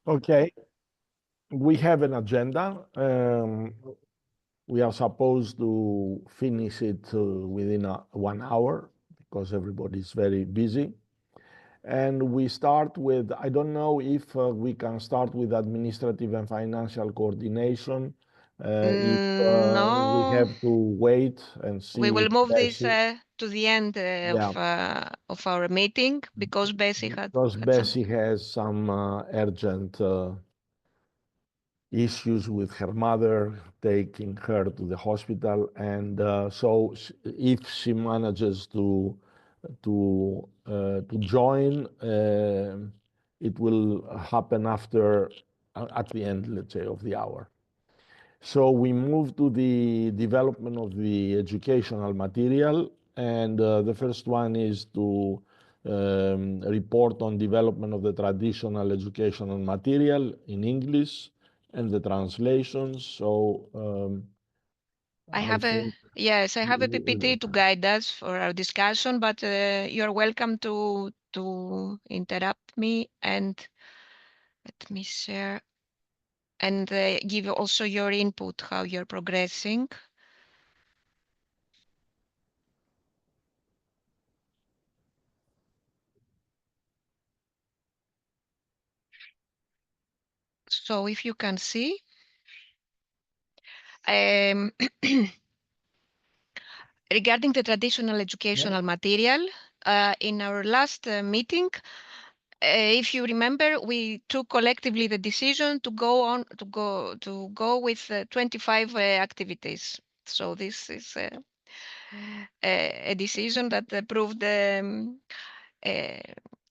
Okay, we have an agenda. We are supposed to finish it within 1 hour because everybody is very busy. And we start with, I don't know if we can start with administrative and financial coordination, if we No, have to wait and we see will if move this Bessie, to the end yeah, of our meeting because Bessie because had some. Bessie has some urgent issues with her mother, taking her to the hospital, and so if she manages to join, it will happen after at the end, let's say, of the hour. So we move to the development of the educational material, and the first one is to report on development of the traditional educational material in English and the translations. So I I have a think yes, I have a PPT to guide us for our discussion, but you're welcome to interrupt me and let me share and give also your input how you're progressing. So if you can see, um, regarding the traditional educational material, in our last meeting, if you remember, we took collectively the decision to go with 25 activities. So this is a decision that proved uh,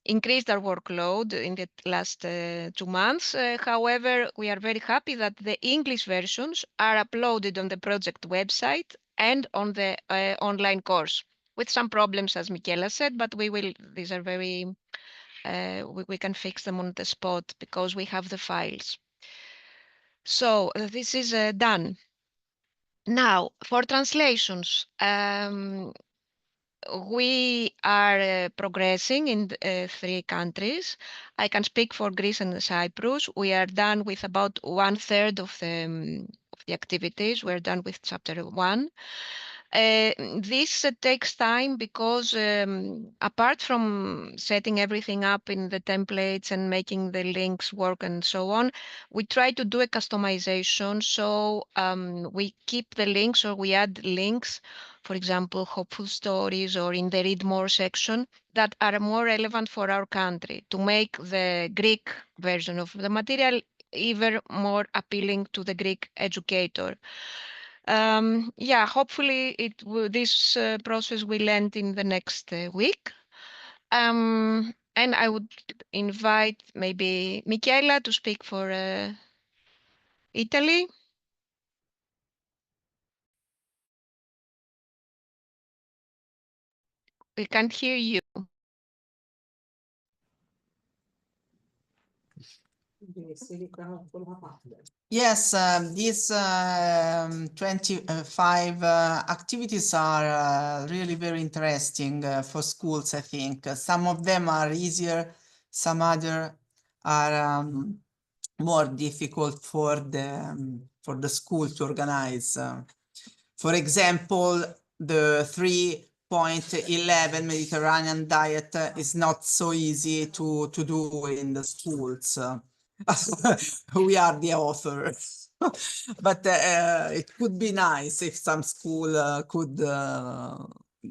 increased our workload in the last 2 months. However, we are very happy that the English versions are uploaded on the project website and on the online course with some problems, as Michela said, but these are very, we can fix them on the spot because we have the files. So this is done. Now, for translations, we are progressing in 3 countries. I can speak for Greece and Cyprus. We are done with about 1/3 of the activities. We're done with chapter 1. This takes time because apart from setting everything up in the templates and making the links work and so on, we try to do a customization. So we keep the links or we add links, for example, hopeful stories or in the read more section that are more relevant for our country to make the Greek version of the material even more appealing to the Greek educator. Yeah, hopefully this process will end in the next week. And I would invite maybe Michaela to speak for Italy. We can't hear you. Yes, these 25 activities are really very interesting for schools, I think. Some of them are easier, some other are more difficult for the school to organize. For example, the 3.11 Mediterranean diet is not so easy to do in the schools. We are the authors. But it could be nice if some school could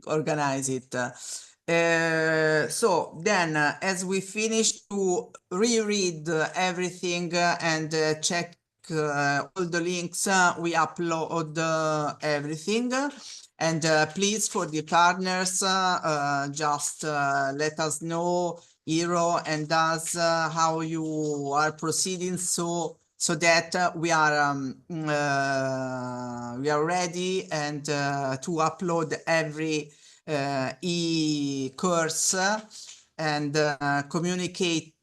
organize it. So then, as we finish to reread everything and check all the links, we upload everything. And please, for the partners, just let us know, Hero and us, how you are proceeding, so that we are ready and to upload every e-course and communicate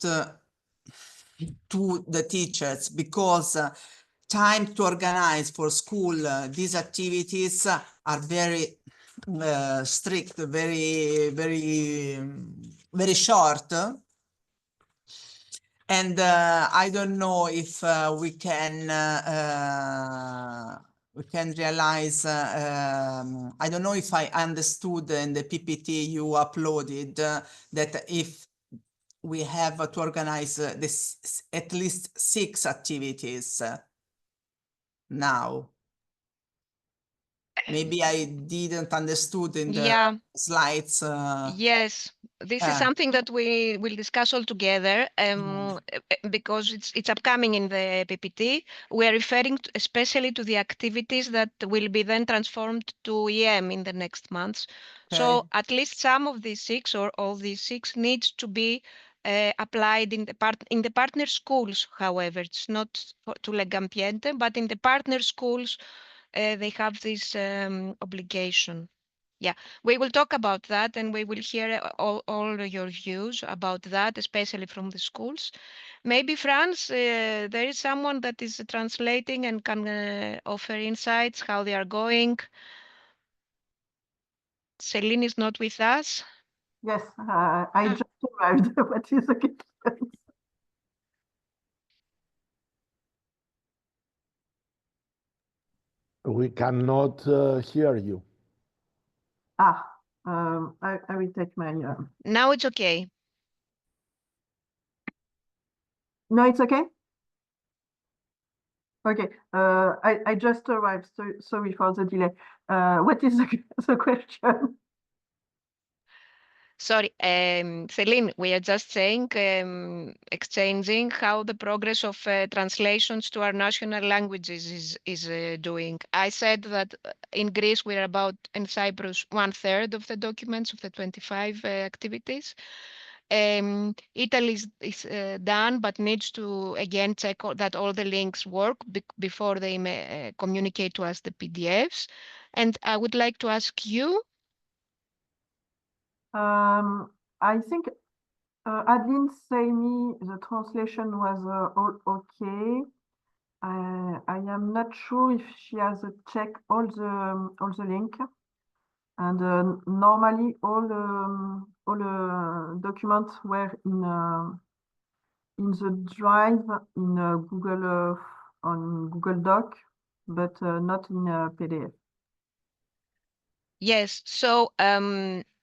to the teachers, because time to organize for school these activities are very strict, very short. And I don't know if we can realize, I don't know if I understood in the PPT you uploaded that if we have to organize this at least 6 activities now. Maybe I didn't understood in the slides. Yes, this is something that we will discuss all together because it's upcoming in the PPT. We are referring especially to the activities that will be then transformed to EM in the next months. So at least some of these 6 or all these 6 needs to be applied in the partner schools. However, it's not to Legampiente, but in the partner schools they have this obligation. Yeah, we will talk about that and we will hear all your views about that, especially from the schools. Maybe France, there is someone that is translating and can offer insights how they are going. Celine is not with us. Yes, I just arrived. What is the question? We cannot hear you. I will take my. Now it's okay. No, it's okay. Okay, I just arrived. So sorry for the delay. What is the question? Sorry, Celine, we are just saying, exchanging how the progress of translations to our national languages is doing. I said that in Greece we're about, in Cyprus, 1/3 of the documents of the 25 activities. Italy is done, but needs to again check that all the links work before they communicate to us the PDFs. And I would like to ask you. I think Adeline Saini, the translation was all okay. I am not sure if she has checked all the link. And normally all the documents were in the drive in Google on Google Doc, but not in PDF. Yes. So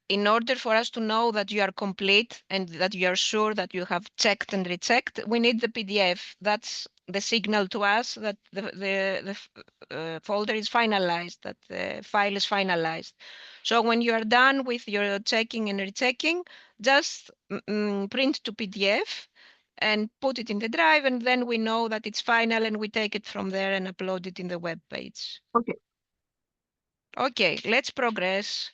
in order for us to know that you are complete and that you are sure that you have checked and rechecked, we need the PDF. That's the signal to us that the folder is finalized, that the file is finalized. So when you are done with your checking and rechecking, just print to PDF and put it in the drive, and then we know that it's final and we take it from there and upload it in the web page. Okay. Okay, let's progress.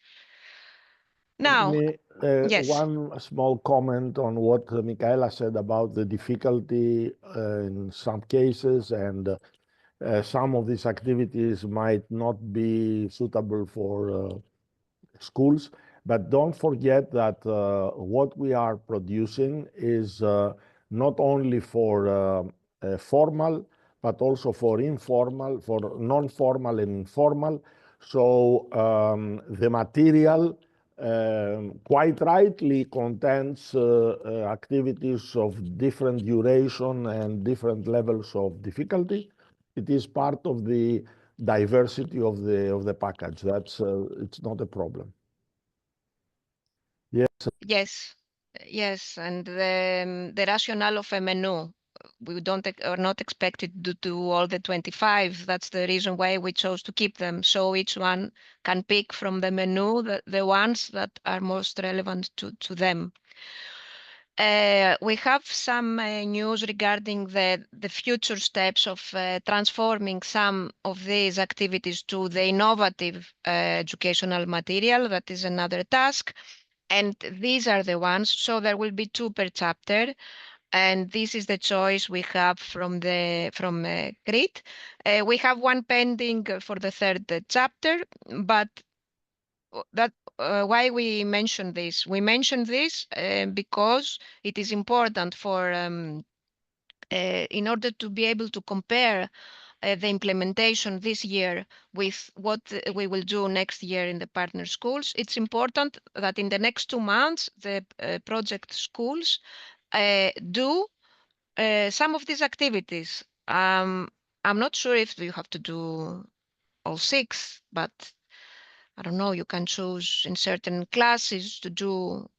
Now, yes. One small comment on what Michaela said about the difficulty in some cases, and some of these activities might not be suitable for schools. But don't forget that what we are producing is not only for formal, but also for informal, for non-formal and informal. So the material quite rightly contains activities of different duration and different levels of difficulty. It is part of the diversity of the package. That's it's not a problem. Yes. Yes, and the rationale of a menu. We don't are not expected to do all the 25. That's the reason why we chose to keep them. So each one can pick from the menu the ones that are most relevant to them. We have some news regarding the future steps of transforming some of these activities to the innovative educational material. That is another task. And these are the ones, so there will be 2 per chapter. And this is the choice we have from GRID. We have one pending for the 3rd chapter, but that why we mention this? We mention this because it is important for in order to be able to compare the implementation this year with what we will do next year in the partner schools. It's important that in the next 2 months, the project schools do some of these activities, I'm not sure if you have to do all 6, but I don't know, you can choose in certain classes to do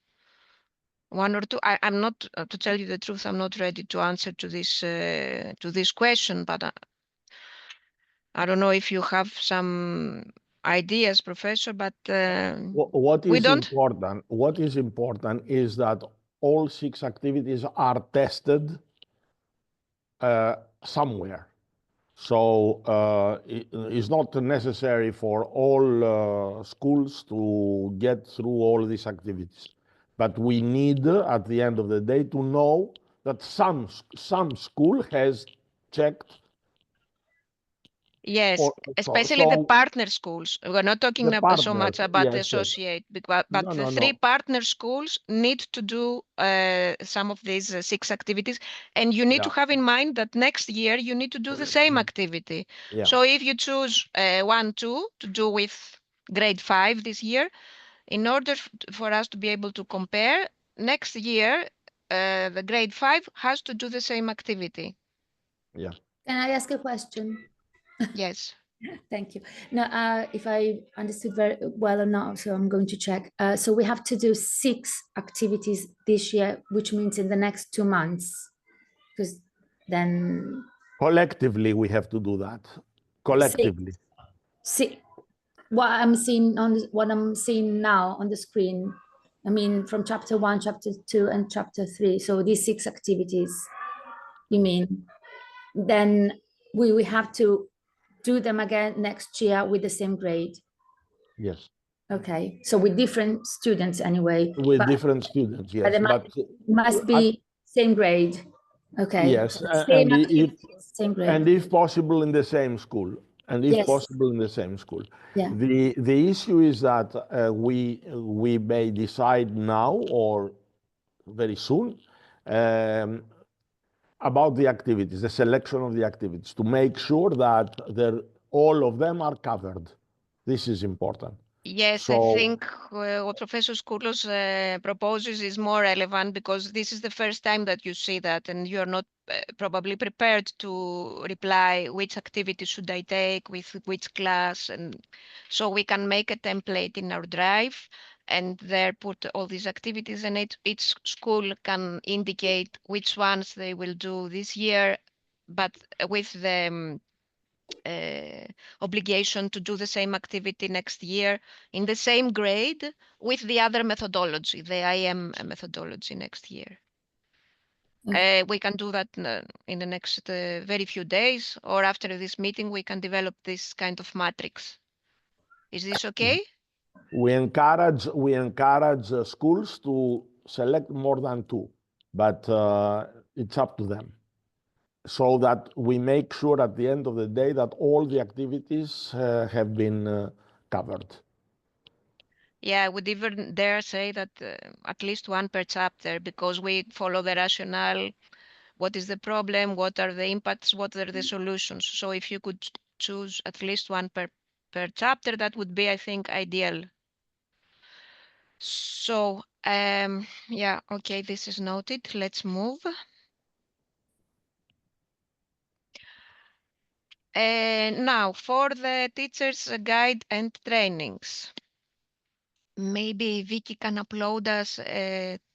1 or 2. I'm not, to tell you the truth, I'm not ready to answer to this question, but I don't know if you have some ideas, Professor, but What we is don't. important? What is important is that all 6 activities are tested somewhere. So it's not necessary for all schools to get through all these activities. But we need, at the end of the day, to know that some school has checked. Yes, especially the partner schools. We're not talking so much about the associate, but the 3 partner schools need to do some of these 6 activities. And you need to have in mind that next year you need to do the same activity. So if you choose 1, 2 to do with grade 5 this year, in order for us to be able to compare, next year the grade 5 has to do the same activity. Yeah. Can I ask a question? Yes. Thank you. Now, if I understood very well or not, so I'm going to check. So we have to do 6 activities this year, which means in the next 2 months, because then Collectively, we have to do that. Collectively. See, what I'm seeing now on the screen. I mean, from chapter 1, chapter 2, and chapter 3. So these 6 activities. You mean? Then we have to do them again next year with the same grade. Yes. Okay, so with different students anyway. With different students, yes. But must be same grade. Okay. Yes, Same activities, same grade. and if possible in the same school. And if possible in the same school. Yeah. The issue is that we may decide now or very soon about the activities, the selection of the activities, to make sure that all of them are covered. This is important. Yes, I think what Professor Skoulos proposes is more relevant because this is the first time that you see that and you're not probably prepared to reply which activity should I take with which class. And so we can make a template in our drive and there put all these activities, and each school can indicate which ones they will do this year, but with the obligation to do the same activity next year in the same grade with the other methodology, the IM methodology next year. We can do that in the next very few days, or after this meeting, we can develop this kind of matrix. Is this okay? We encourage schools to select more than 2, but it's up to them. So that we make sure at the end of the day that all the activities have been covered. Yeah, I would even dare say that at least 1 per chapter, because we follow the rationale. What is the problem? What are the impacts? What are the solutions? So if you could choose at least 1 per chapter, that would be, I think, ideal. So, yeah, okay, this is noted. Let's move. Now, for the teacher's guide and trainings. Maybe Vicky can upload us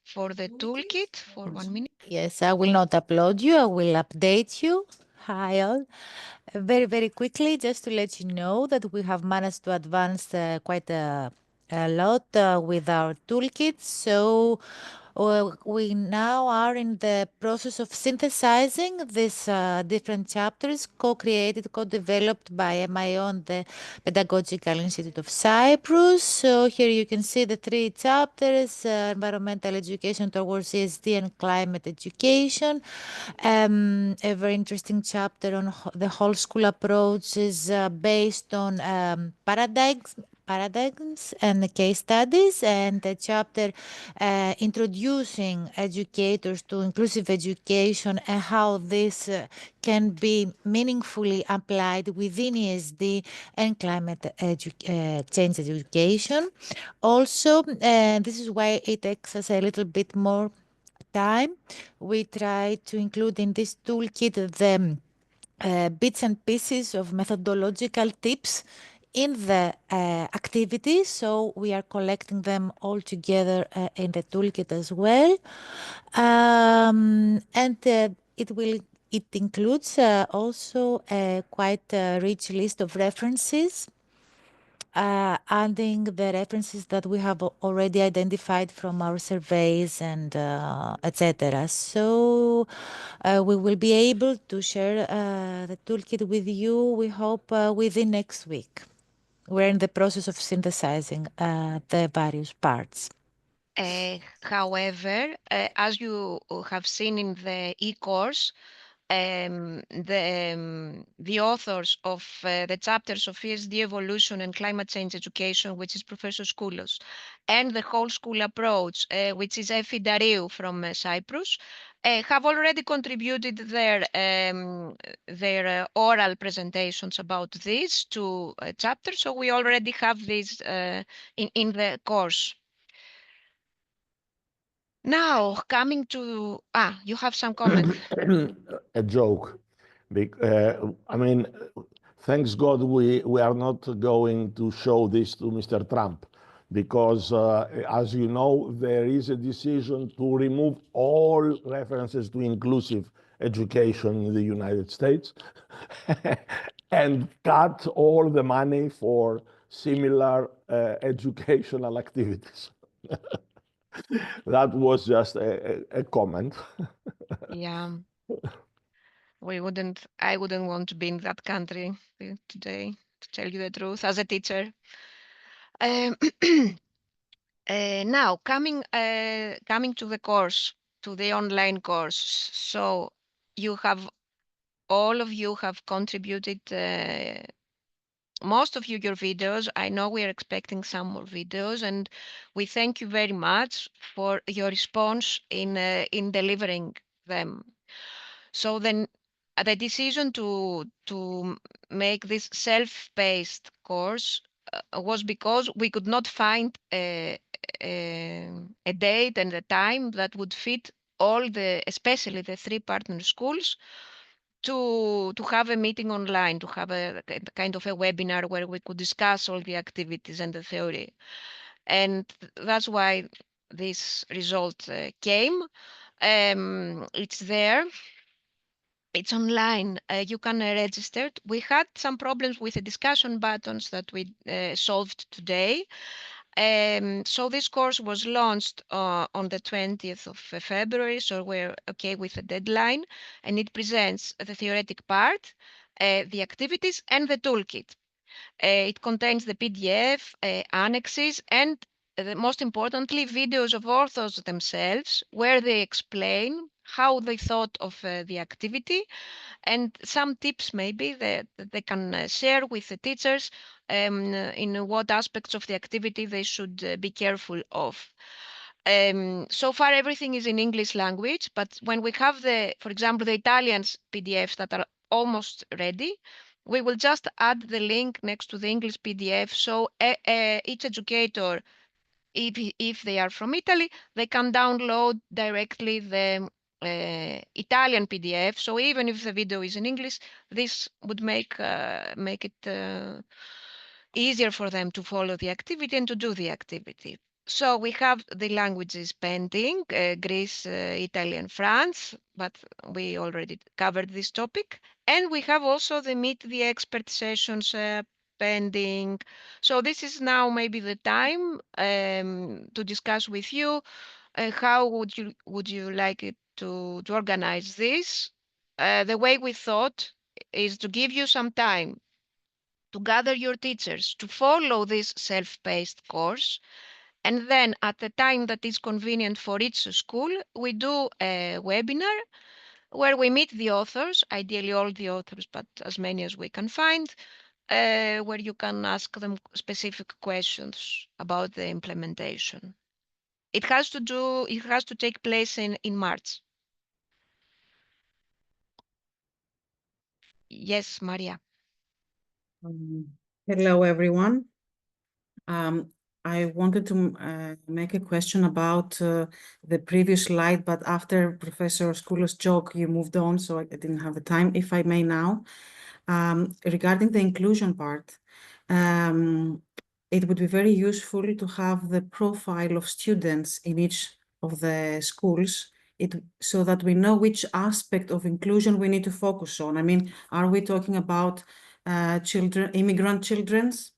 for the toolkit for 1 minute. Yes, I will not upload you. I will update you. Hi all. Very, very quickly, just to let you know that we have managed to advance quite a lot with our toolkit. So we now are in the process of synthesizing these different chapters, co-created, co-developed by MIO and the Pedagogical Institute of Cyprus. So here you can see the 3 chapters, environmental education towards ESD and climate education. A very interesting chapter on the whole school approach is based on paradigms and case studies, and the chapter introducing educators to inclusive education and how this can be meaningfully applied within ESD and climate change education. Also, this is why it takes us a little bit more time. We try to include in this toolkit the bits and pieces of methodological tips in the activities, so we are collecting them all together in the toolkit as well. And it includes also a quite rich list of references, adding the references that we have already identified from our surveys and etc. So we will be able to share the toolkit with you, we hope, within next week. We're in the process of synthesizing the various parts. However, as you have seen in the e-course, the authors of the chapters of ESD evolution and climate change education, which is Professor Skoulos, and the whole school approach, which is Efi Dariou from Cyprus, have already contributed their oral presentations about these two chapters. So we already have these in the course. Now, coming to, you have some comments. A joke. I mean, thanks God we are not going to show this to Mr. Trump, because as you know, there is a decision to remove all references to inclusive education in the United States and cut all the money for similar educational activities. That was just a comment. Yeah. I wouldn't want to be in that country today, to tell you the truth, as a teacher. Now, coming to the course, to the online course. So all of you have contributed, most of you, your videos. I know we are expecting some more videos, and we thank you very much for your response in delivering them. So then the decision to make this self-paced course was because we could not find a date and a time that would fit especially the 3 partner schools, to have a meeting online, to have a kind of a webinar where we could discuss all the activities and the theory. And that's why this result came. It's there. It's online. You can register. We had some problems with the discussion buttons that we solved today. So this course was launched on the 20th of February, so we're okay with the deadline, and it presents the theoretic part, the activities, and the toolkit. It contains the PDF, annexes, and most importantly, videos of authors themselves, where they explain how they thought of the activity, and some tips maybe that they can share with the teachers in what aspects of the activity they should be careful of. So far, everything is in English language, but when we have for example, the Italian PDFs that are almost ready, we will just add the link next to the English PDF. So each educator, if they are from Italy, they can download directly the Italian PDF. So even if the video is in English, this would make it easier for them to follow the activity and to do the activity. So we have the languages pending, Greece, Italy, and France, but we already covered this topic. And we have also the Meet the Expert sessions pending. So this is now maybe the time to discuss with you how would you like it to organize this. The way we thought is to give you some time to gather your teachers to follow this self-paced course. And then at the time that is convenient for each school, we do a webinar where we meet the authors, ideally all the authors, but as many as we can find, where you can ask them specific questions about the implementation. It has to take place in March. Yes, Maria. Hello, everyone. I wanted to make a question about the previous slide, but after Professor Skoulas' joke, you moved on, so I didn't have the time. If I may now, regarding the inclusion part, it would be very useful to have the profile of students in each of the schools, so that we know which aspect of inclusion we need to focus on. I mean, are we talking about children, immigrant children's?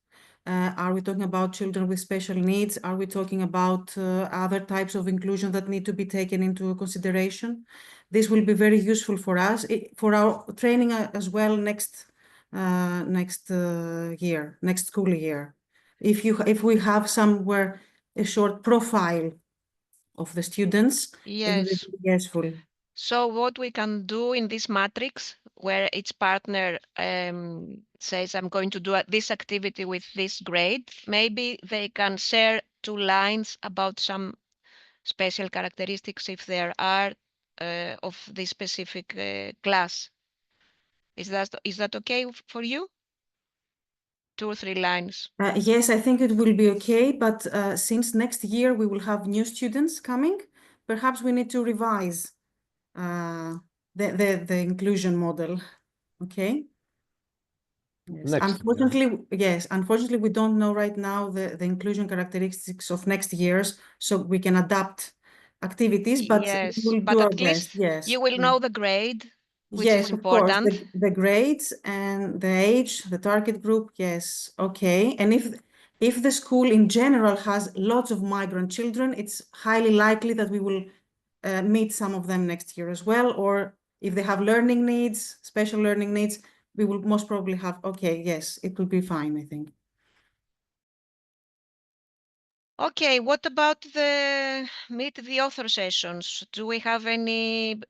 Are we talking about children with special needs? Are we talking about other types of inclusion that need to be taken into consideration? This will be very useful for us, for our training as well next year, next school year. If we have somewhere a short profile of the students, it will Yes. be useful. So what we can do in this matrix, where each partner says, I'm going to do this activity with this grade, maybe they can share 2 lines about some special characteristics, if there are, of this specific class. Is that okay for you? 2 or 3 lines. Yes, I think it will be okay, but since next year we will have new students coming, perhaps we need to revise the inclusion model. Okay. Yes. Unfortunately, we don't know right now the inclusion characteristics of next year's, so we can adapt activities, but Yes, we will but do our at best. least Yes. you will know the grade, which is Yes, of course, important. the grades and the age, the target group, yes, okay. And if the school in general has lots of migrant children, it's highly likely that we will meet some of them next year as well. Or if they have learning needs, special learning needs, we will most probably have, okay, yes, it will be fine, I think. Okay, what about the meet the author sessions? Do we have any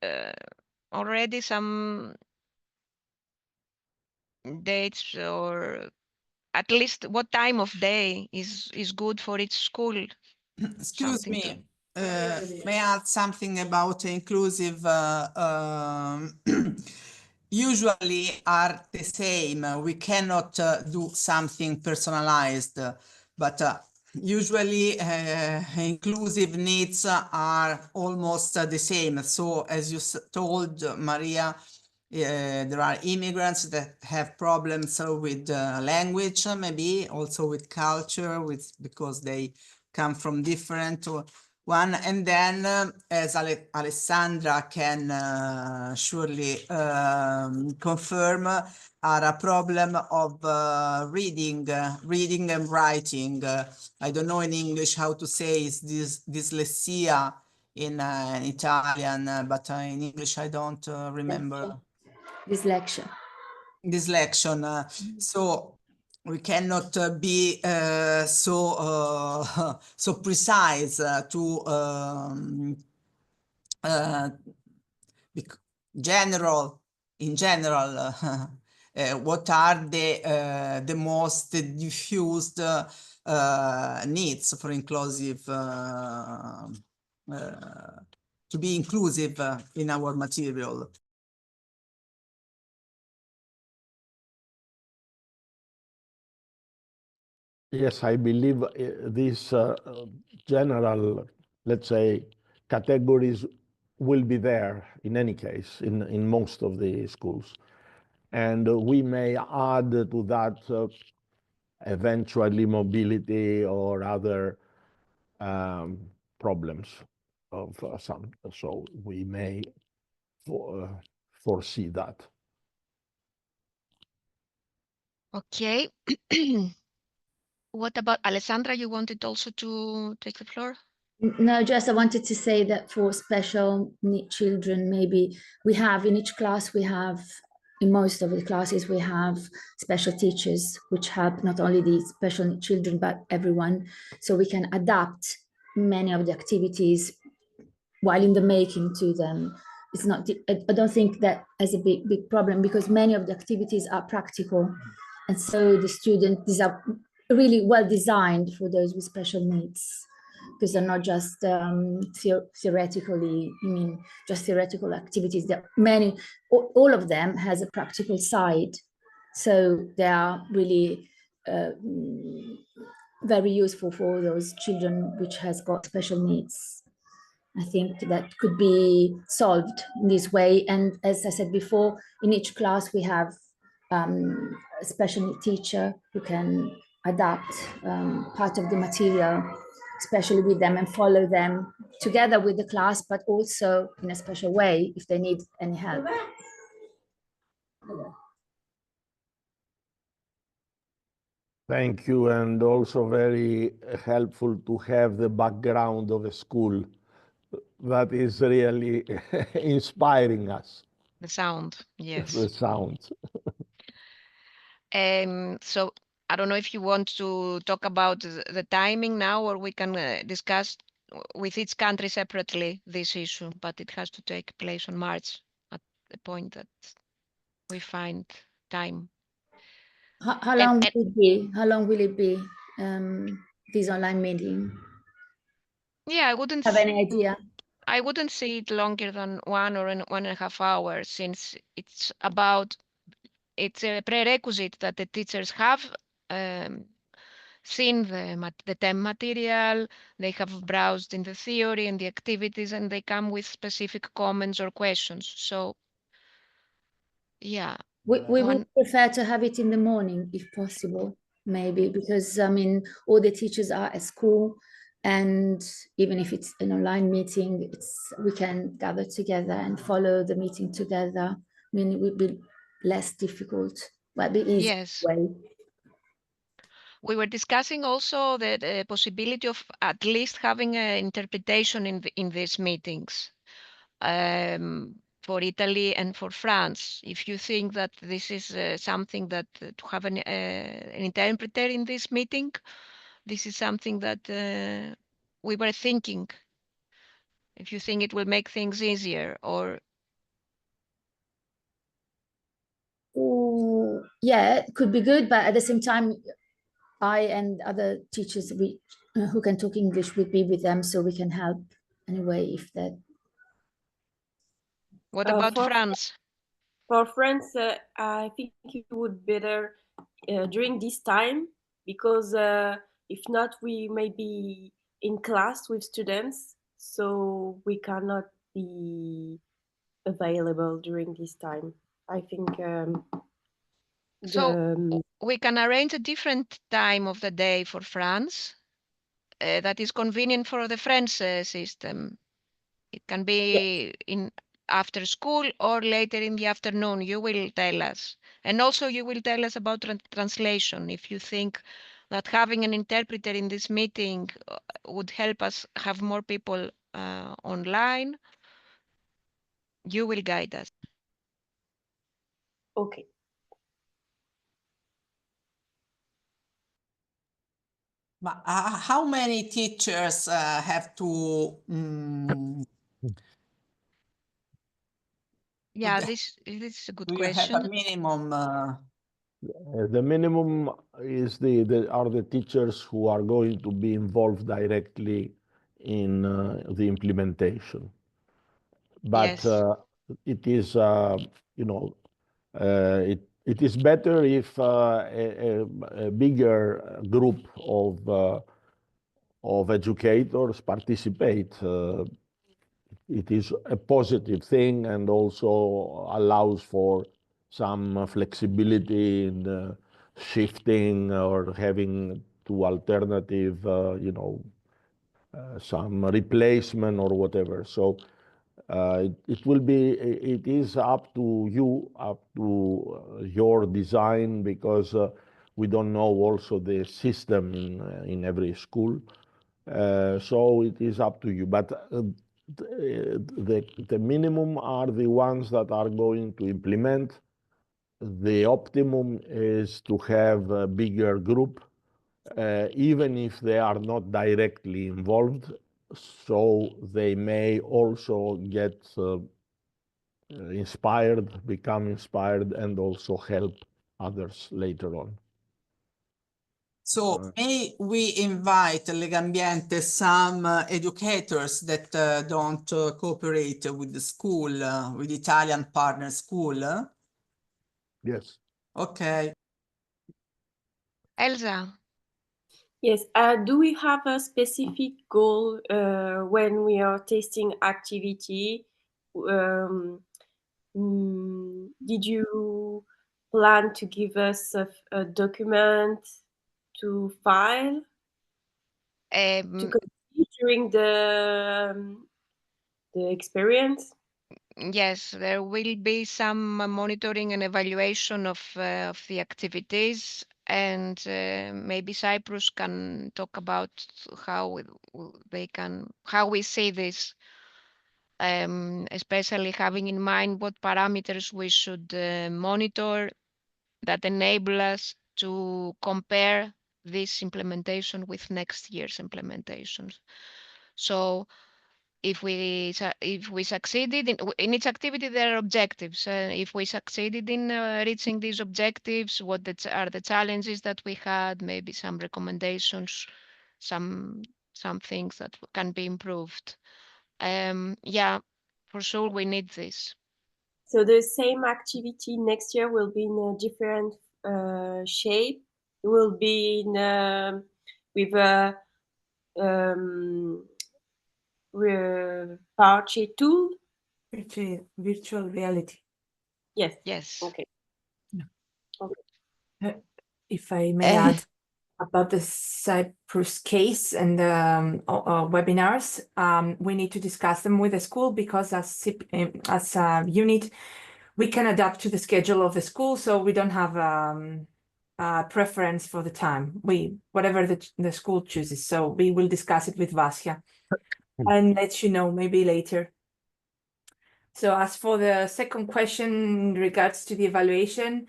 already some dates, or at least what time of day is good for each school? Excuse Something me, may I add something about inclusive? Usually are the same. We cannot do something personalized, but usually inclusive needs are almost the same. So as you told, Maria, there are immigrants that have problems with language, maybe also with culture, because they come from different one. And then, as Alessandra can surely confirm, are a problem of reading and writing. I don't know in English how to say is this dyslexia in Italian, but in English I don't remember. Dyslexia. Dyslexia. So we cannot be so precise to in general what are the most diffused needs for inclusive to be inclusive in our material. Yes, I believe these general, let's say, categories will be there in any case in most of the schools. And we may add to that eventually mobility or other problems of some. So we may foresee that. Okay. What about Alessandra? You wanted also to take the floor? No, just I wanted to say that for special need children, maybe we have in each class, we have in most of the classes, we have special teachers which help not only the special need children, but everyone. So we can adapt many of the activities while in the making to them. It's not, I don't think that as a big problem, because many of the activities are practical. And so the students, these are really well designed for those with special needs, because they're not just theoretically, I mean, just theoretical activities. That many, all of them has a practical side. So they are really very useful for those children which has got special needs. I think that could be solved in this way. And as I said before, in each class we have a special need teacher who can adapt part of the material, especially with them, and follow them together with the class, but also in a special way if they need any help. Thank you, and also very helpful to have the background of a school that is really inspiring us, The sound, yes. the sound. So I don't know if you want to talk about the timing now, or we can discuss with each country separately this issue, but it has to take place on March at the point that we find time. How long will it be? How long will it be, this online meeting? Yeah, I wouldn't Have any idea? I wouldn't say it longer than 1 or 1.5 hours, since it's a prerequisite that the teachers have seen the TEM material, they have browsed in the theory and the activities, and they come with specific comments or questions. So, yeah. We would prefer to have it in the morning if possible, maybe, because I mean, all the teachers are at school, and even if it's an online meeting, we can gather together and follow the meeting together. I mean, it would be less difficult, but be easy. Yes. Way. We were discussing also the possibility of at least having an interpretation in these meetings for Italy and for France. If you think that this is something that to have an interpreter in this meeting, this is something that we were thinking. If you think it will make things easier, or yeah, it could be good, but at the same time, I and other teachers who can talk English would be with them, so we can help anyway if that. What about France? For France, I think it would be better during this time, because if not, we may be in class with students, so we cannot be available during this time. I think so we can arrange a different time of the day for France that is convenient for the French system. It can be in after school or later in the afternoon. You will tell us. And also you will tell us about translation. If you think that having an interpreter in this meeting would help us have more people online, you will guide us. Okay. But how many teachers have to? Yeah, this is a good Do you question. have a minimum? The minimum is are the teachers who are going to be involved directly in the implementation. But Yes. it is, it is better if a bigger group of educators participate. It is a positive thing and also allows for some flexibility in shifting or having two alternative, some replacement or whatever. So it is up to you, up to your design, because we don't know also the system in every school. So it is up to you. But the minimum are the ones that are going to implement. The optimum is to have a bigger group, even if they are not directly involved, so they may also get inspired, become inspired, and also help others later on. So may we invite Legambiente some educators that don't cooperate with the school, with the Italian partner school? Yes. Okay. Elsa. Yes. Do we have a specific goal when we are testing activity? Did you plan to give us a document to file to continue during the experience? Yes, there will be some monitoring and evaluation of the activities, and maybe Cyprus can talk about how how we see this, especially having in mind what parameters we should monitor that enable us to compare this implementation with next year's implementations. So if we succeeded in each activity, there are objectives. If we succeeded in reaching these objectives, what are the challenges that we had? Maybe some recommendations, some things that can be improved. Yeah, for sure we need this. So the same activity next year will be in a different shape. It will be in with a PARCCE tool. Virtual reality. Yes. Yes. Okay. Yeah. Okay. If I may add about the Cyprus case and webinars, we need to discuss them with the school because as a unit, we can adapt to the schedule of the school, so we don't have a preference for the time. Whatever the school chooses. So we will discuss it with Vasya and let you know maybe later. So as for the second question in regards to the evaluation,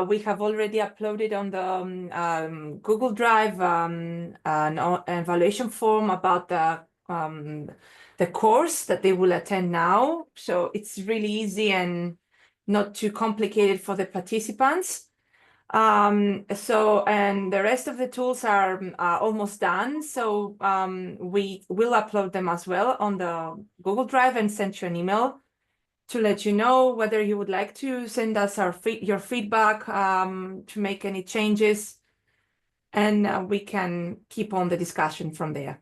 we have already uploaded on the Google Drive an evaluation form about the course that they will attend now. So it's really easy and not too complicated for the participants. And the rest of the tools are almost done. So we will upload them as well on the Google Drive and send you an email to let you know whether you would like to send us your feedback to make any changes, and we can keep on the discussion from there.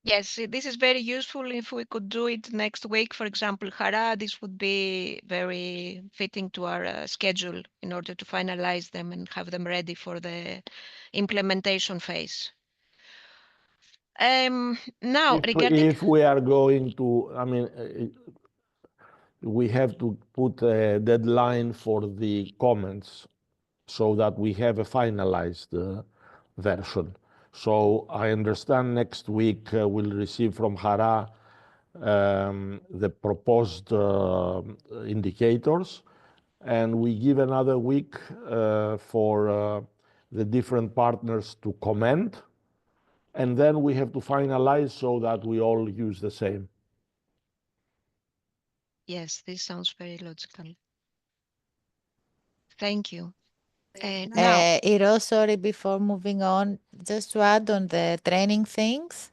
Yes, this is very useful. If we could do it next week, for example, Hara, this would be very fitting to our schedule in order to finalize them and have them ready for the implementation phase. Now, regarding if we are going to, I mean, we have to put a deadline for the comments so that we have a finalized version. So I understand next week we'll receive from Hara the proposed indicators, and we give another week for the different partners to comment, and then we have to finalize so that we all use the same. yes, this sounds very logical. Thank you. Now, Iro, sorry, before moving on, just to add on the training things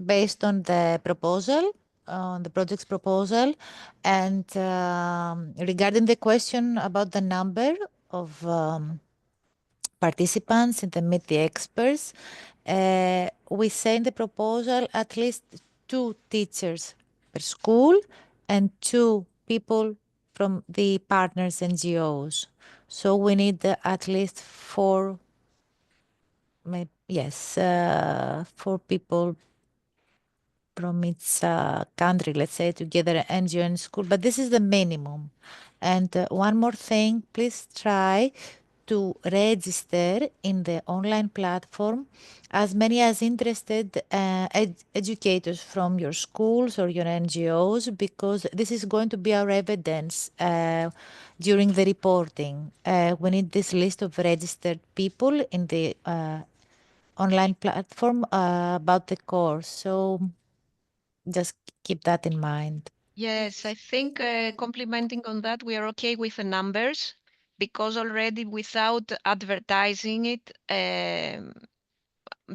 based on the proposal, on the project's proposal, and regarding the question about the number of participants in the Meet the Experts, we say in the proposal at least 2 teachers per school and 2 people from the partners NGOs. So we need at least 4, yes, 4 people from each country, let's say, together NGO and school, but this is the minimum. And one more thing, please try to register in the online platform as many as interested educators from your schools or your NGOs, because this is going to be our evidence during the reporting. We need this list of registered people in the online platform about the course. So just keep that in mind. yes, I think complementing on that, we are okay with the numbers because already without advertising it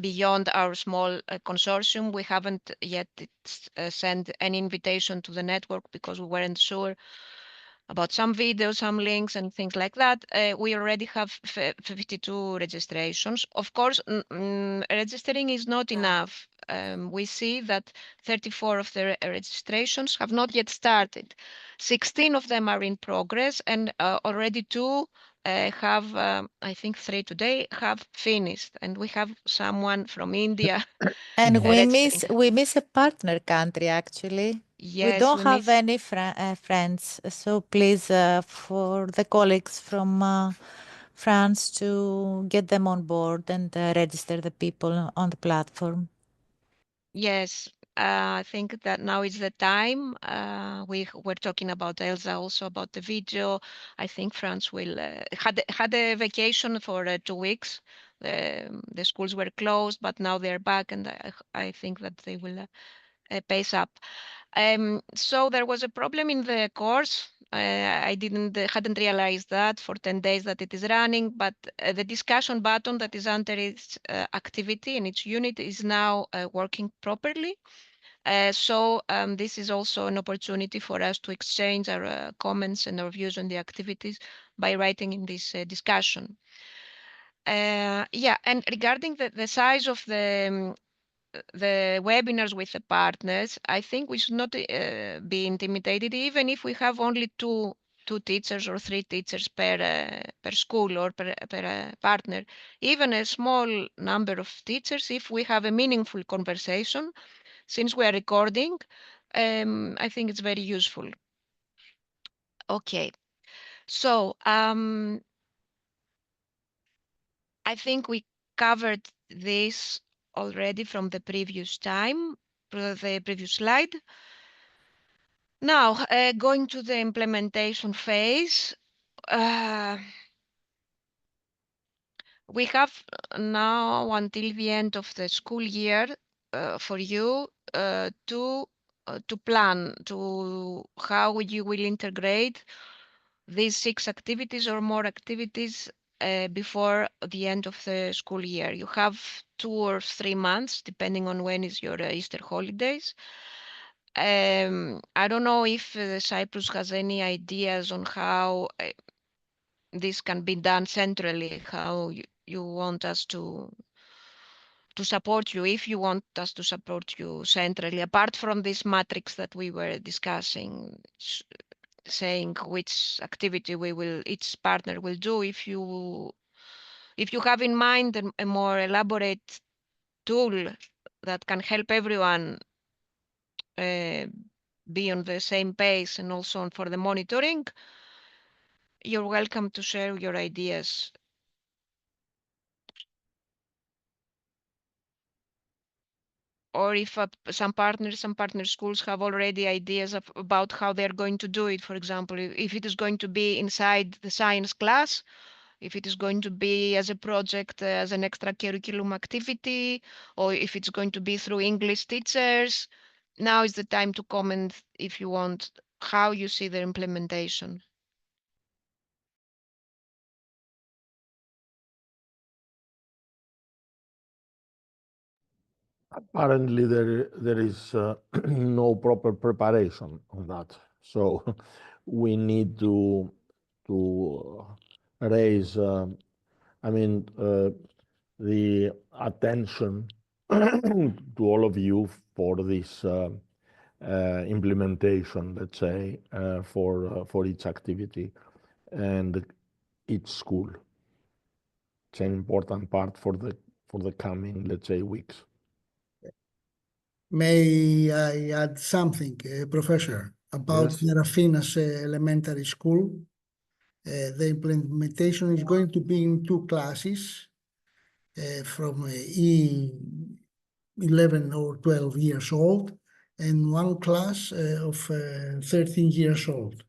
beyond our small consortium, we haven't yet sent any invitation to the network because we weren't sure about some videos, some links and things like that. We already have 52 registrations. Of course, registering is not enough. We see that 34 of the registrations have not yet started. 16 of them are in progress, and already 2 have, I think 3 today, have finished. And we have someone from India. And registering. we miss a partner country, actually. Yes, we don't have miss. any friends, so please, for the colleagues from France, to get them on board and register the people on the platform. Yes, I think that now is the time. We were talking about Elsa, also about the video. I think France will had a vacation for 2 weeks. The schools were closed, but now they're back, and I think that they will pace up. So there was a problem in the course. I hadn't realized that for 10 days that it is running, but the discussion button that is under its activity in its unit is now working properly. So this is also an opportunity for us to exchange our comments and our views on the activities by writing in this discussion. Yeah, and regarding the size of the webinars with the partners, I think we should not be intimidated, even if we have only two teachers or 3 teachers per school or per partner. Even a small number of teachers, if we have a meaningful conversation, since we are recording, I think it's very useful. Okay, so I think we covered this already from the previous time, the previous slide. Now, going to the implementation phase, we have now until the end of the school year for you to plan to how you will integrate these 6 activities or more activities before the end of the school year. You have 2 or 3 months, depending on when is your Easter holidays. I don't know if Cyprus has any ideas on how this can be done centrally, how you want us to support you, if you want us to support you centrally, apart from this matrix that we were discussing, saying which activity each partner will do. If you have in mind a more elaborate tool that can help everyone be on the same pace, and also for the monitoring, you're welcome to share your ideas. Or if some partner schools have already ideas about how they're going to do it. For example, if it is going to be inside the science class, if it is going to be as a project, as an extra curriculum activity, or if it's going to be through English teachers. Now is the time to comment, if you want, how you see the implementation. Apparently, there is no proper preparation on that. So we need to raise, the attention to all of you for this implementation, let's say, for each activity and each school. It's an important part for the coming, let's say, weeks. May I add something, Professor, about Yes. Serafinas Elementary School? The implementation is going to be in 2 classes from E11 or 12 years old, and 1 class of 13 years old.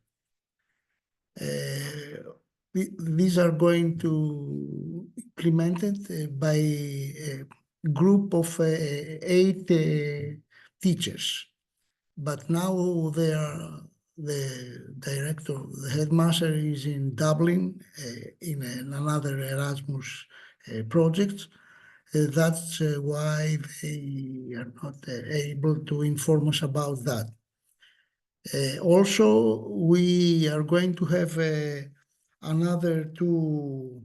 These are going to implemented by a group of 8 teachers. But now the director, the headmaster is in Dublin in another Erasmus project. That's why they are not able to inform us about that. Also, we are going to have another 2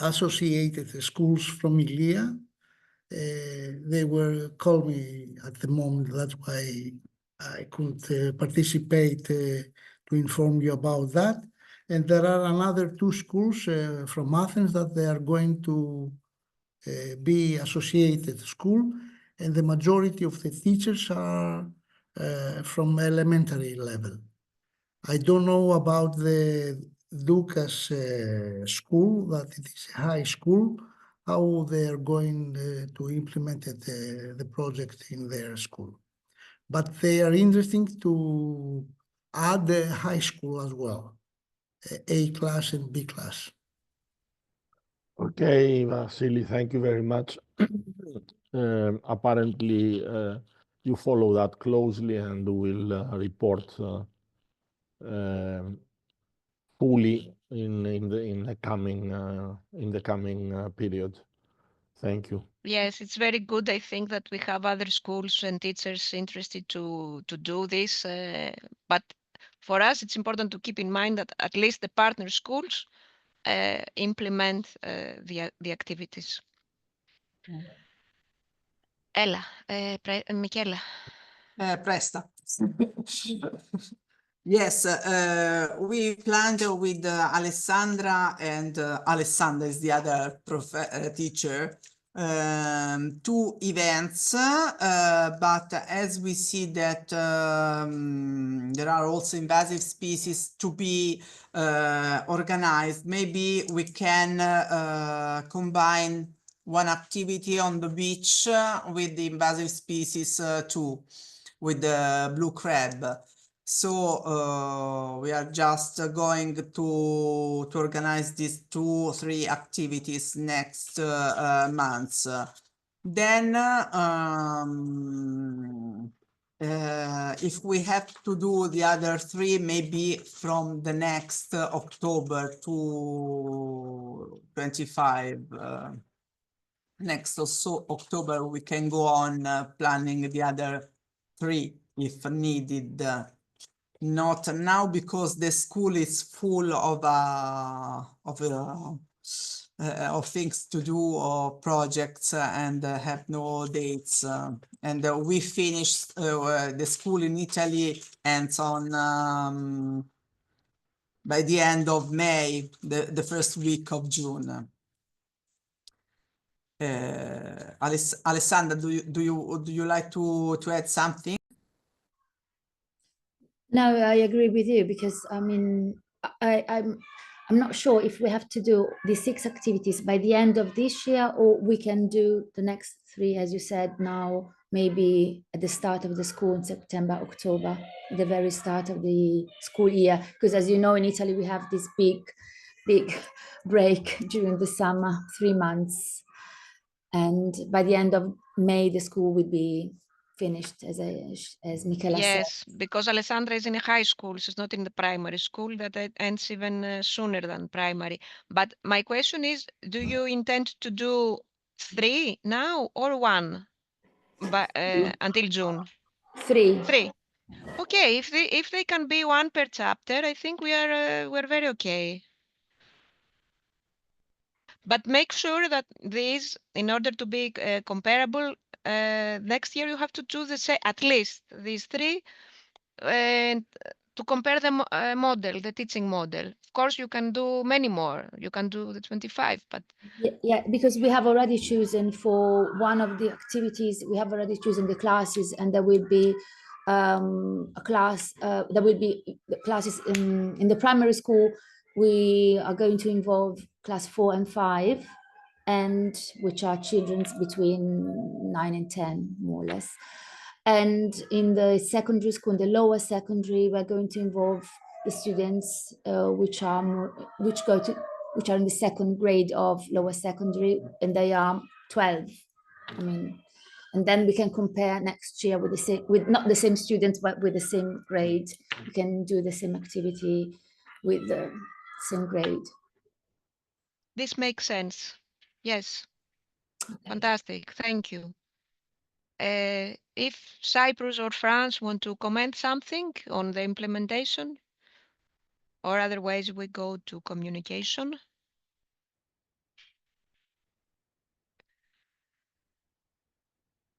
associated schools from Ilia. They were called me at the moment, that's why I couldn't participate to inform you about that. And there are another 2 schools from Athens that they are going to be associated school, and the majority of the teachers are from elementary level. I don't know about the Dukas school, that it is a high school, how they are going to implement the project in their school. But they are interesting to add the high school as well, A class and B class. Okay, Vasily, thank you very much. Apparently, you follow that closely and will report fully in the coming period. Thank you. Yes, it's very good. I think that we have other schools and teachers interested to do this. But for us, it's important to keep in mind that at least the partner schools implement the activities. Ella, Michela. Presta. Yes, we planned with Alessandra, and Alessandra is the other teacher, 2 events, but as we see that there are also invasive species to be organized, maybe we can combine one activity on the beach with the invasive species too, with the blue crab. So we are just going to organize these 2-3 activities next months. Then if we have to do the other 3, maybe from the next October to 25, next also October, we can go on planning the other 3 if needed. Not now, because the school is full of things to do or projects and have no dates. And we finished the school in Italy ends on by the end of May, the first week of June. Alessandra, do you like to add something? No, I agree with you, because I mean, I'm not sure if we have to do the 6 activities by the end of this year, or we can do the next 3, as you said, now, maybe at the start of the school in September, October, the very start of the school year. Because as you know, in Italy, we have this big break during the summer, 3 months. And by the end of May, the school will be finished, as Michela said. Yes, because Alessandra is in a high school. She's not in the primary school that ends even sooner than primary. But my question is, do you intend to do 3 now or 1 until June? 3. 3. Okay, if they can be 1 per chapter, I think we're very okay. But make sure that these, in order to be comparable, next year you have to choose at least these 3 and to compare the model, the teaching model. Of course, you can do many more. You can do the 25, but yeah, because we have already chosen for one of the activities, we have already chosen the classes, and there will be a class, there will be classes in the primary school. We are going to involve class 4 and 5, and which are children between 9 and 10, more or less. And in the secondary school, in the lower secondary, we're going to involve the students which are in the 2nd grade of lower secondary, and they are 12. I mean, and then we can compare next year with not the same students, but with the same grade. We can do the same activity with the same grade. this makes sense. Yes. Fantastic. Thank you. if Cyprus or France want to comment something on the implementation, or otherwise we go to communication.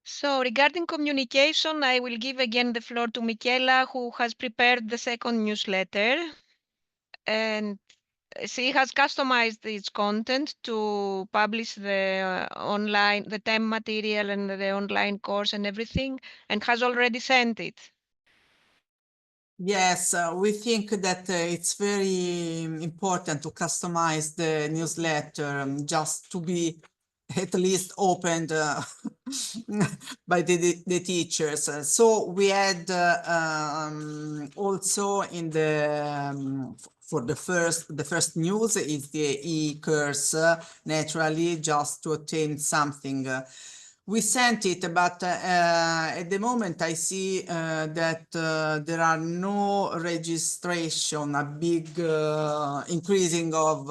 So regarding communication, I will give again the floor to Michela, who has prepared the second newsletter. And she has customized its content to publish the online, the TEM material and the online course and everything, and has already sent it. Yes, we think that it's very important to customize the newsletter just to be at least opened by the teachers. So we had also in the for the first news is the e-course naturally just to obtain something. We sent it, but at the moment I see that there are no registration, a big increasing of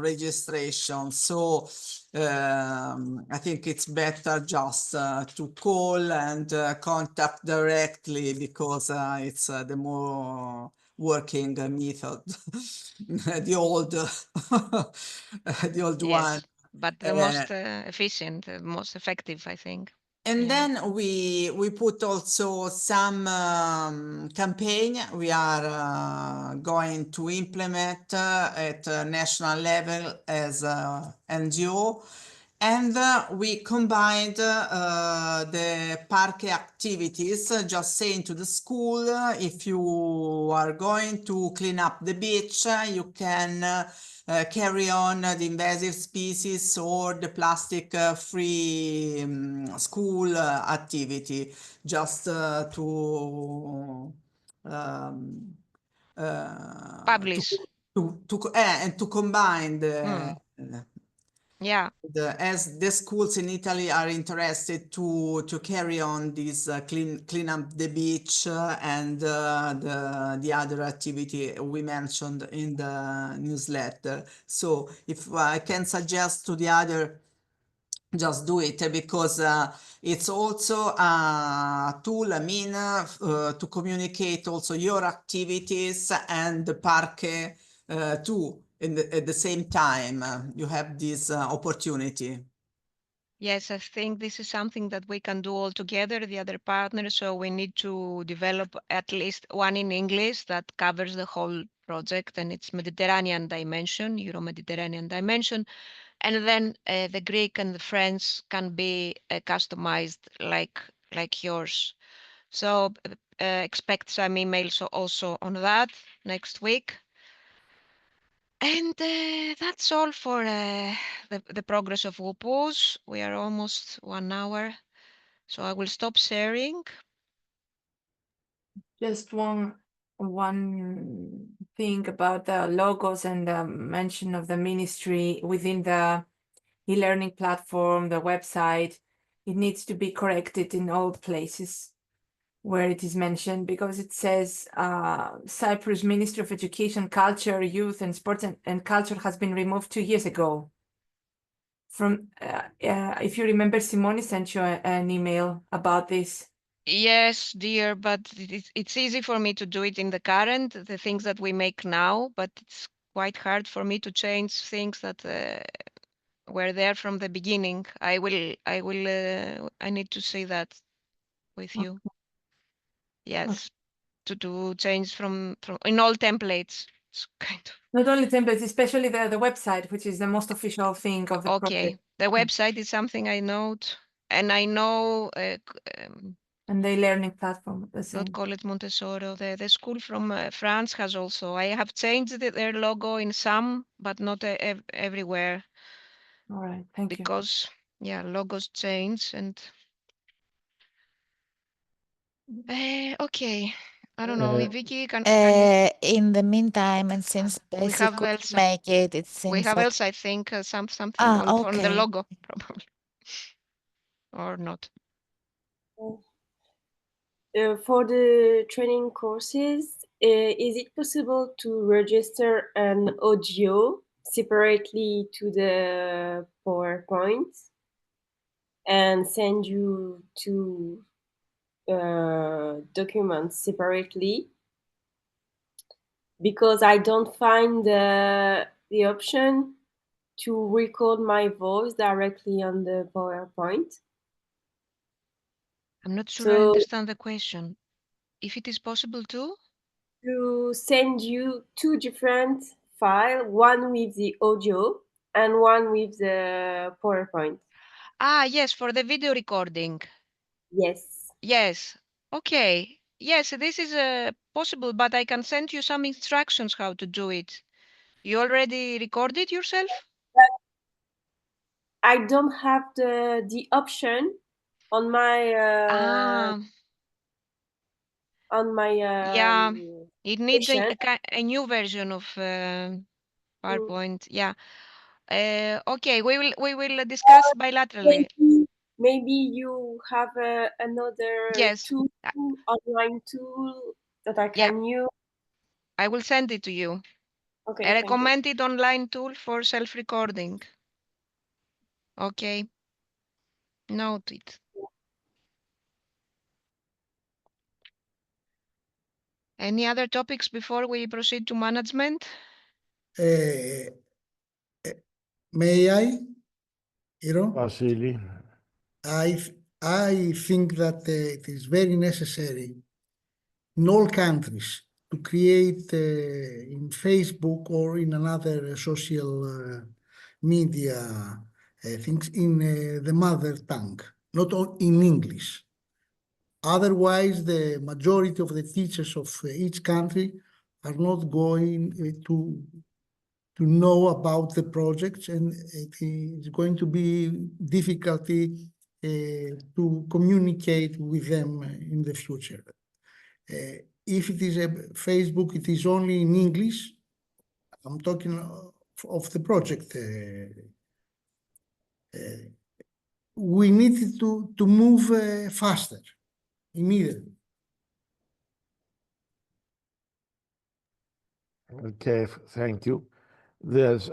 registration. So I think it's better just to call and contact directly because it's the more working method, the old, the old one. Yes, but the most efficient, most effective, I think. And then we put also some campaign we are going to implement at national level as NGO. And we combined the PARCCE activities, just saying to the school, if you are going to clean up the beach, you can carry on the invasive species or the plastic-free school activity, just to publish and to combine the yeah. As the schools in Italy are interested to carry on this clean up the beach and the other activity we mentioned in the newsletter. So if I can suggest to the other, just do it because it's also a tool, I mean, to communicate also your activities and the PARCCE too. At the same time, you have this opportunity. Yes, I think this is something that we can do all together, the other partners. So we need to develop at least one in English that covers the whole project, and it's Mediterranean dimension, Euro-Mediterranean dimension. And then the Greek and the French can be customized like yours. So expect some emails also on that next week. And that's all for the progress of WPOS. We are almost 1 hour, so I will stop sharing. Just one thing about the logos and the mention of the ministry within the e-learning platform, the website. It needs to be corrected in all places where it is mentioned, because it says Cyprus Ministry of Education, Culture, Youth and Sports and Culture has been removed 2 years ago. From if you remember, Simone sent you an email about this. Yes, dear, but it's easy for me to do it in the current, the things that we make now, but it's quite hard for me to change things that were there from the beginning. I need to say that with you. Yes, to change from in all templates. It's kind of not only templates, especially the website, which is the most official thing of the project. The website is something I note, and I know and the learning platform, the same. Not call it Montessori. The school from France has also. I have changed their logo in some, but not everywhere. All right, thank you. Because logos change and. Okay, I don't know. Vicky, can in the meantime, and since we Bessie have couldn't Elsa. make it, it seems We have that... Elsa, I think, something on the okay. logo, probably. Or not. For the training courses, is it possible to register an audio separately to the PowerPoint? and send you two documents separately, because I don't find the option to record my voice directly on the PowerPoint. I'm not sure I So understand the question. If it is possible to send you two different files, one with the audio and one with the PowerPoint. Ah, yes, for the video recording. Yes. Yes. Okay. Yes, this is possible, but I can send you some instructions how to do it. You already recorded yourself? I don't have the option on my Ah, yeah. It needs station. a new version of Mm. PowerPoint. Yeah. Okay, we will discuss bilaterally. Maybe you have another Yes. tool, online tool that I Yeah, can use. I will send it to you. Okay, A thank you. recommended online tool for self-recording. Okay. Noted. Any other topics before we proceed to management? May I, Hiro? Vasily. I think that it is very necessary in all countries to create in Facebook or in another social media things in the mother tongue, not in English. Otherwise, the majority of the teachers of each country are not going to know about the projects, and it is going to be difficulty to communicate with them in the future. If it is a Facebook, it is only in English. I'm talking of the project. We need to move faster, immediately. Okay, thank you. There's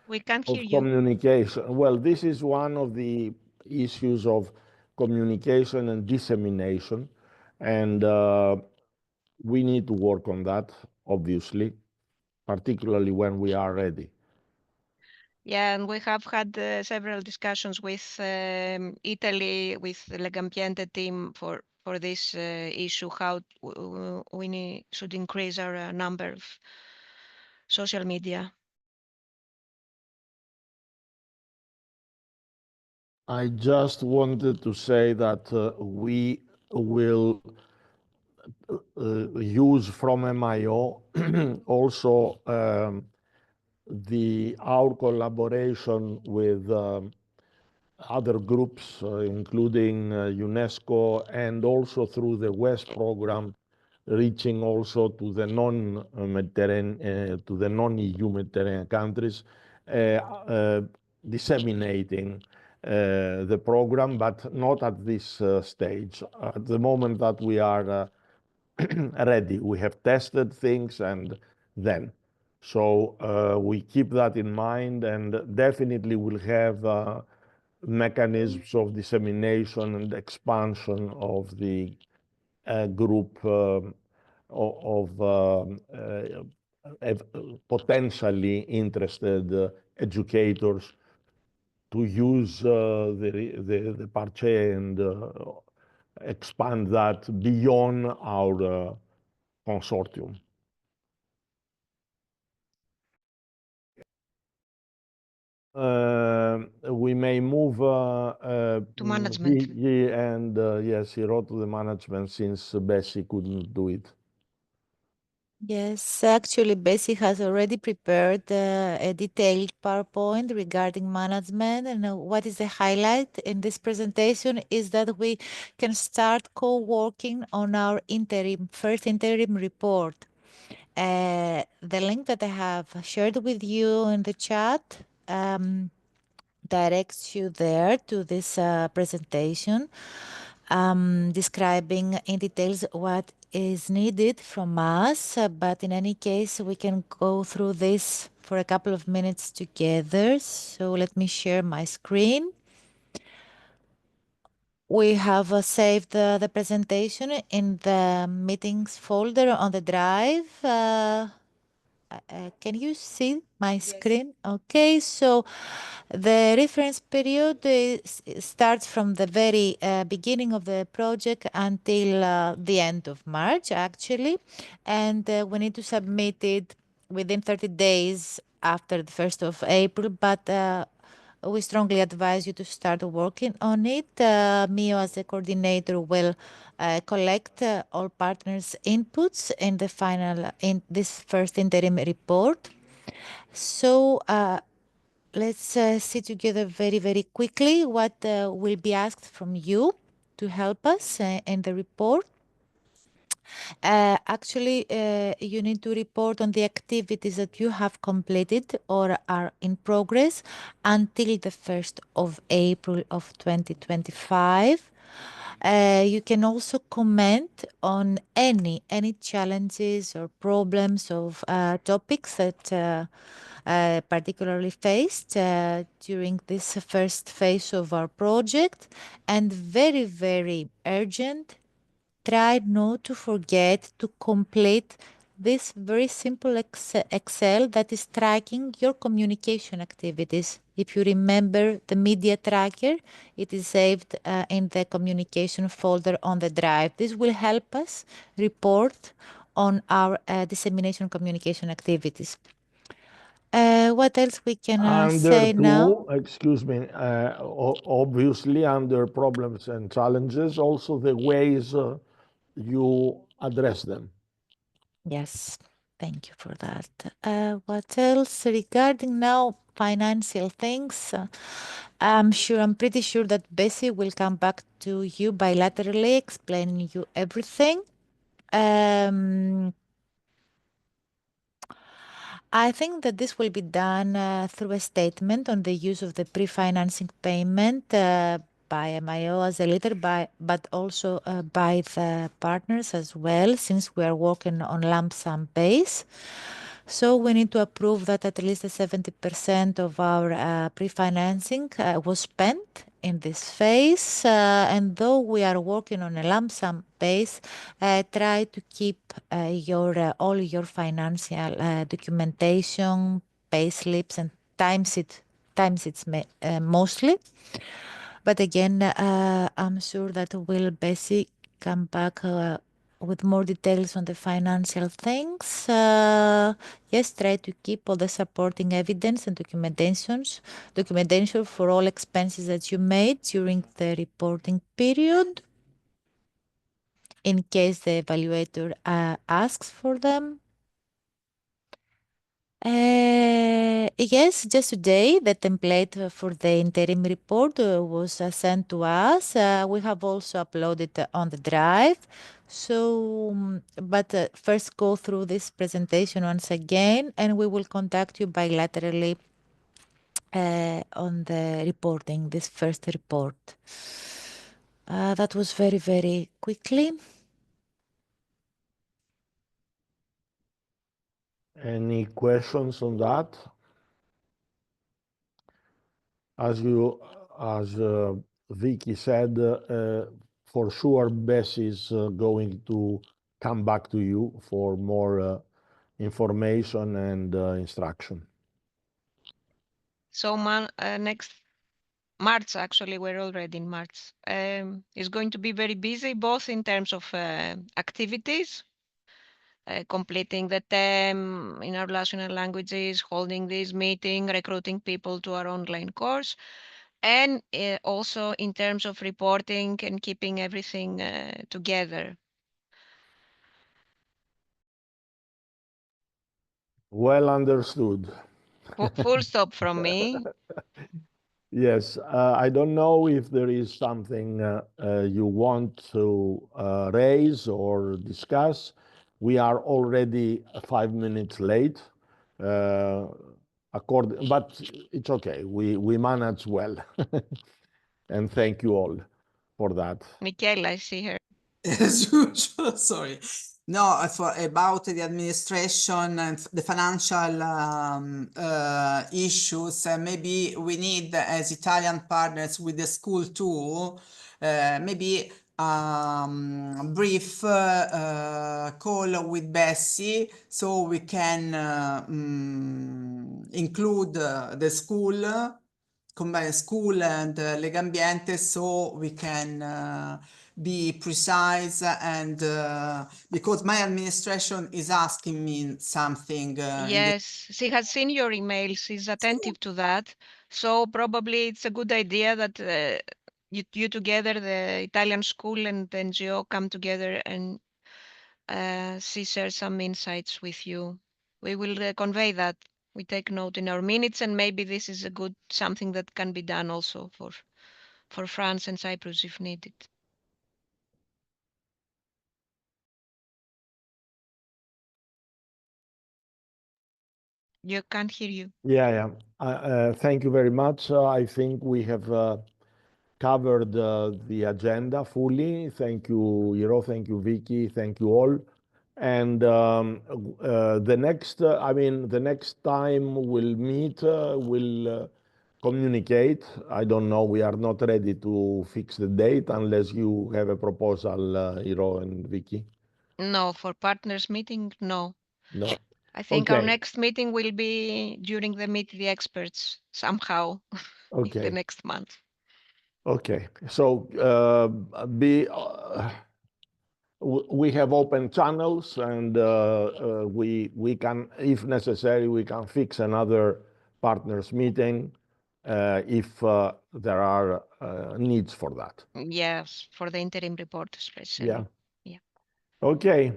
We can't hear of you. communication. Well, this is one of the issues of communication and dissemination, and we need to work on that, obviously, particularly when we are ready. Yeah, and we have had several discussions with Italy, with the Legambiente team for this issue, how should increase our number of social media. I just wanted to say that we will use from MIO also our collaboration with other groups, including UNESCO, and also through the WEST program, reaching also to the non-Mediterranean, to the non-EU Mediterranean countries, disseminating the program, but not at this stage. At the moment that we are ready, we have tested things, and then. So we keep that in mind, and definitely will have mechanisms of dissemination and expansion of the group of potentially interested educators to use the PARCCE and expand that beyond our consortium. We may move to management. and yes, he wrote to the management since Bessie couldn't do it. Yes, actually, Bessie has already prepared a detailed PowerPoint regarding management. And what is the highlight in this presentation is that we can start co-working on our first interim report. The link that I have shared with you in the chat directs you there to this presentation. describing in details what is needed from us, but in any case, we can go through this for a couple of minutes together. So let me share my screen. We have saved the presentation in the meetings folder on the drive. Can you see my screen? Okay, so the reference period starts from the very beginning of the project until the end of March, actually. And we need to submit it within 30 days after the 1st of April, but we strongly advise you to start working on it. Mio, as the coordinator, will collect all partners' inputs in the final, in this first interim report. So let's see together very, very quickly what will be asked from you to help us in the report. Actually, you need to report on the activities that you have completed or are in progress until the 1st of April of 2025. You can also comment on any challenges or problems of topics that particularly faced during this first phase of our project, and very, very urgent, try not to forget to complete this very simple Excel that is tracking your communication activities. If you remember the media tracker, it is saved in the communication folder on the drive. This will help us report on our dissemination communication activities. What else we can say now? Excuse me, obviously under problems and challenges, also the ways you address them. Yes, thank you for that. What else regarding now financial things? I'm pretty sure that Bessie will come back to you bilaterally, explaining you everything. I think that this will be done through a statement on the use of the pre-financing payment by MIO as a leader, but also by the partners as well, since we are working on lump sum base. So we need to approve that at least 70% of our pre-financing was spent in this phase. And though we are working on a lump sum base, try to keep all your financial documentation, pay slips, and timesheets mostly. But again, I'm sure that will Bessie come back with more details on the financial things. Yes, try to keep all the supporting evidence and documentation for all expenses that you made during the reporting period, in case the evaluator asks for them. Yes, just today the template for the interim report was sent to us. We have also uploaded on the drive. So, but first go through this presentation once again, and we will contact you bilaterally on the reporting, this first report. That was very, very quickly. Any questions on that? As Vicky said, for sure, Bess is going to come back to you for more information and instruction. So next March, actually, we're already in March, is going to be very busy, both in terms of activities, completing the TEM in our national languages, holding this meeting, recruiting people to our online course, and also in terms of reporting and keeping everything together. Well understood. Full stop from me. Yes, I don't know if there is something you want to raise or discuss. We are already 5 minutes late, but it's okay. We manage well. And thank you all. for that. Michela, I see her. As usual, sorry. No, about the administration and the financial issues, maybe we need, as Italian partners with the school too, maybe brief call with Bessie so we can include the school, combine school and Legambiente, so we can be precise and because my administration is asking me something. Yes, she has seen your email. She's attentive to that. So probably it's a good idea that you together, the Italian school and the NGO, come together and she shares some insights with you. We will convey that. We take note in our minutes, and maybe this is a good something that can be done also for France and Cyprus if needed. You can't hear you. Yeah. Thank you very much. I think we have covered the agenda fully. Thank you, Iro. Thank you, Vicky. Thank you all. And the next time we'll meet, we'll communicate. I don't know. We are not ready to fix the date unless you have a proposal, Iro and Vicky. No, for partners meeting, no. No. I think our Okay. next meeting will be during the Meet the Experts somehow in the Okay. next month. Okay. So we have open channels, and we can, if necessary, we can fix another partners meeting if there are needs for that. Yes, for the interim report especially. Yeah. Yeah. Okay.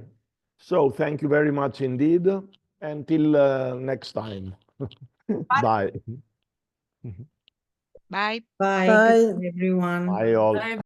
So thank you very much indeed. Until next time. Bye. Bye. Bye. Bye. Goodbye, everyone. Bye all. Bye.